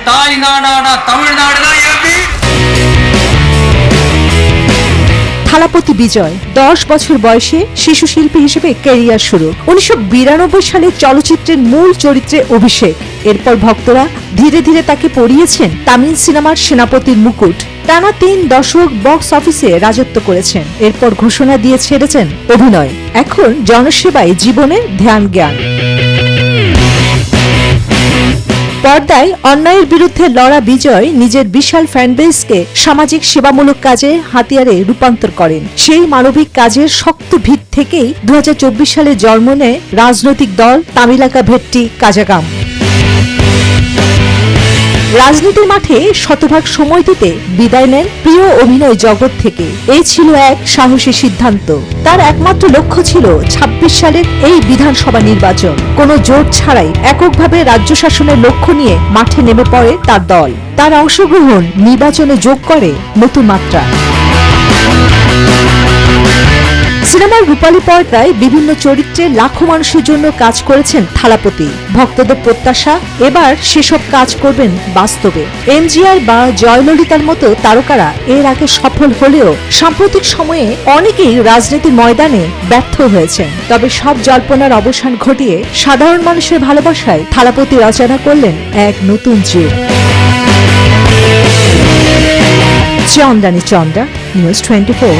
তাই না, না না, তামিলনাড়ু না, এমপি। থালাপতি বিজয় 10 বছর বয়সে শিশু শিল্পী হিসেবে ক্যারিয়ার শুরু। 1992 সালে চলচ্চিত্রের মূল চরিত্রে অভিষেক। এরপর ভক্তরা ধীরে ধীরে তাকে পরিয়েছেন তামিল সিনেমার সেনাপতির মুকুট। টানা 3 দশক বক্স অফিসে রাজত্ব করেছেন। এরপর ঘোষণা দিয়ে ছেড়েছেন অভিনয়। এখন জনসেবায় জীবনে ধ্যান জ্ঞান। পর্দায় অন্যায়ের বিরুদ্ধে লড়া বিজয় নিজের বিশাল ফ্যানবেসকে সামাজিক সেবামূলক কাজে হাতিয়ারে রূপান্তর করেন। সেই মানবিক কাজের শক্ত ভিত থেকেই 2024 সালে জন্ম নেয় রাজনৈতিক দল তামিলাকা ভেট্টি কাজাগাম। রাজনীতির মাঠে শতভাগ সময় দিতে বিদায় নেন প্রিয় অভিনয় জগৎ থেকে। এই ছিল এক সাহসী সিদ্ধান্ত। তার একমাত্র লক্ষ্য ছিল 26 সালের এই বিধানসভা নির্বাচন। কোনো জোট ছাড়াই এককভাবে রাজ্য শাসনের লক্ষ্য নিয়ে মাঠে নেমে পড়ে তার দল। তার অংশগ্রহণ নির্বাচনে যোগ করে নতুন মাত্রা। সিনেমার রূপালী পর্দায় বিভিন্ন চরিত্রে লাখো মানুষের জন্য কাজ করেছেন থালাপতি। ভক্তদের প্রত্যাশা, এবার সেসব কাজ করবেন বাস্তবে। এমজিআর বা জয়ললিতার মতো তারকারা এর আগে সফল হলেও সাম্প্রতিক সময়ে অনেকেই রাজনীতির ময়দানে ব্যর্থ হয়েছেন। তবে সব জল্পনার অবসান ঘটিয়ে সাধারণ মানুষের ভালোবাসায় থালাপতি রচনা করলেন এক নতুন যুগ। চন্দ্রানী চন্দ্রা, নিউজ 24।